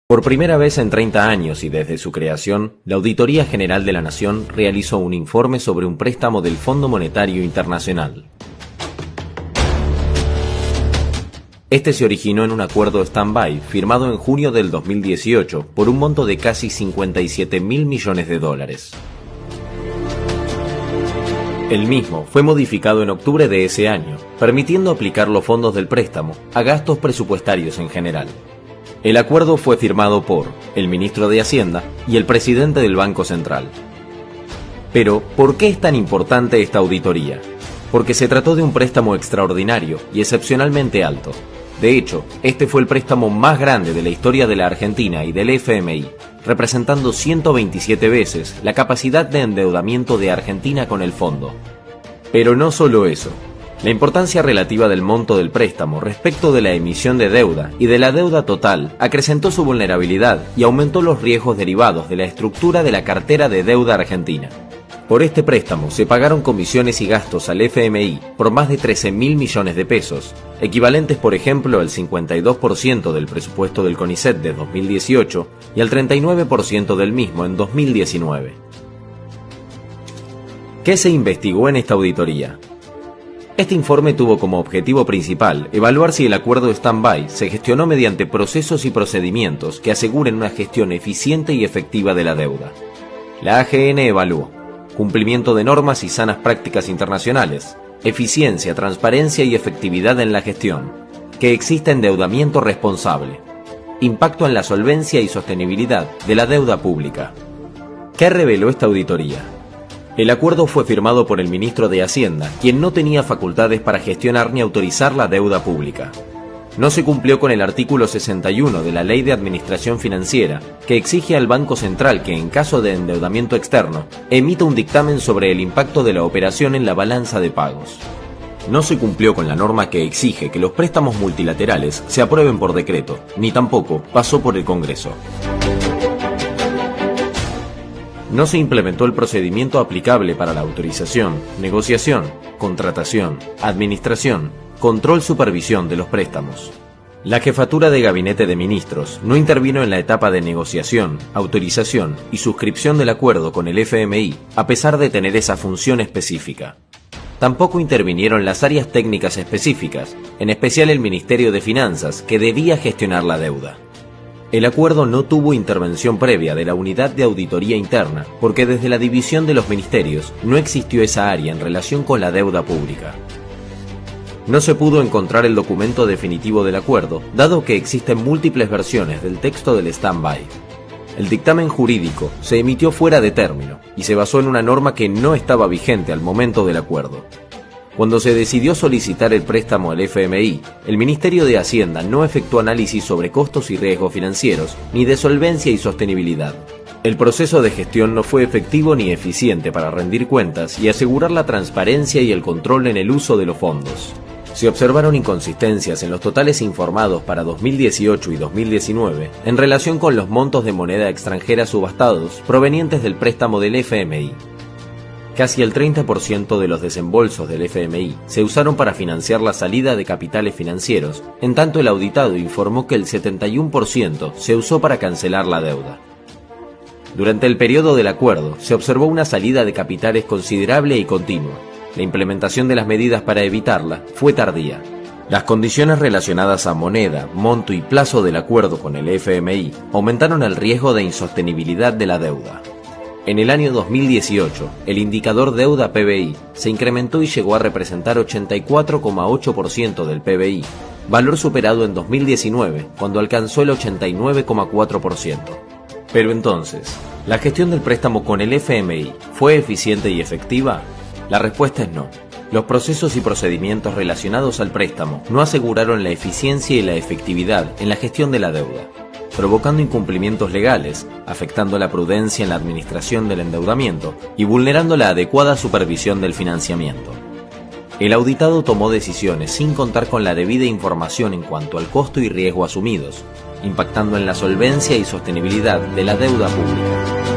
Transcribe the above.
Por primera vez en 30 años y desde su creación, la Auditoría General de la Nación realizó un informe sobre un préstamo del Fondo Monetario Internacional. Este se originó en un acuerdo stand-by firmado en junio del 2018 por un monto de casi 57.000 millones de dólares. El mismo fue modificado en octubre de ese año, permitiendo aplicar los fondos del préstamo a gastos presupuestarios en general. El acuerdo fue firmado por el ministro de Hacienda y el presidente del Banco Central. Pero, ¿por qué es tan importante esta auditoría? Porque se trató de un préstamo extraordinario y excepcionalmente alto. De hecho, este fue el préstamo más grande de la historia de la Argentina y del FMI, representando 127 veces la capacidad de endeudamiento de Argentina con el fondo. Pero no solo eso. La importancia relativa del monto del préstamo respecto de la emisión de deuda y de la deuda total acrecentó su vulnerabilidad y aumentó los riesgos derivados de la estructura de la cartera de deuda argentina. Por este préstamo se pagaron comisiones y gastos al FMI por más de 13.000 millones de pesos, equivalentes por ejemplo al 52% del presupuesto del CONICET de 2018 y al 39% del mismo en 2019. ¿Qué se investigó en esta auditoría? Este informe tuvo como objetivo principal evaluar si el acuerdo stand-by se gestionó mediante procesos y procedimientos que aseguren una gestión eficiente y efectiva de la deuda. La AGN evaluó cumplimiento de normas y sanas prácticas internacionales, eficiencia, transparencia y efectividad en la gestión, que exista endeudamiento responsable, impacto en la solvencia y sostenibilidad de la deuda pública. ¿Qué reveló esta auditoría? El acuerdo fue firmado por el ministro de Hacienda, quien no tenía facultades para gestionar ni autorizar la deuda pública. No se cumplió con el artículo 61 de la Ley de Administración Financiera, que exige al Banco Central que, en caso de endeudamiento externo, emita un dictamen sobre el impacto de la operación en la balanza de pagos. No se cumplió con la norma que exige que los préstamos multilaterales se aprueben por decreto, ni tampoco pasó por el Congreso. No se implementó el procedimiento aplicable para la autorización, negociación, contratación, administración, control, supervisión de los préstamos. La Jefatura de Gabinete de Ministros no intervino en la etapa de negociación, autorización y suscripción del acuerdo con el FMI, a pesar de tener esa función específica. Tampoco intervinieron las áreas técnicas específicas, en especial el Ministerio de Finanzas, que debía gestionar la deuda. El acuerdo no tuvo intervención previa de la Unidad de Auditoría Interna, porque desde la división de los ministerios no existió esa área en relación con la deuda pública. No se pudo encontrar el documento definitivo del acuerdo, dado que existen múltiples versiones del texto del stand-by. El dictamen jurídico se emitió fuera de término y se basó en una norma que no estaba vigente al momento del acuerdo. Cuando se decidió solicitar el préstamo al FMI, el Ministerio de Hacienda no efectuó análisis sobre costos y riesgos financieros, ni de solvencia y sostenibilidad. El proceso de gestión no fue efectivo ni eficiente para rendir cuentas y asegurar la transparencia y el control en el uso de los fondos. Se observaron inconsistencias en los totales informados para 2018 y 2019 en relación con los montos de moneda extranjera subastados provenientes del préstamo del FMI. Casi el 30% de los desembolsos del FMI se usaron para financiar la salida de capitales financieros, en tanto el auditado informó que el 71% se usó para cancelar la deuda. Durante el periodo del acuerdo se observó una salida de capitales considerable y continua. La implementación de las medidas para evitarla fue tardía. Las condiciones relacionadas a moneda, monto y plazo del acuerdo con el FMI aumentaron el riesgo de insostenibilidad de la deuda. En el año 2018, el indicador deuda PBI se incrementó y llegó a representar 84,8% del PBI, valor superado en 2019, cuando alcanzó el 89,4%. Pero entonces, ¿la gestión del préstamo con el FMI fue eficiente y efectiva? La respuesta es no. Los procesos y procedimientos relacionados al préstamo no aseguraron la eficiencia y la efectividad en la gestión de la deuda, provocando incumplimientos legales, afectando la prudencia en la administración del endeudamiento y vulnerando la adecuada supervisión del financiamiento. El auditado tomó decisiones sin contar con la debida información en cuanto al costo y riesgo asumidos, impactando en la solvencia y sostenibilidad de la deuda pública.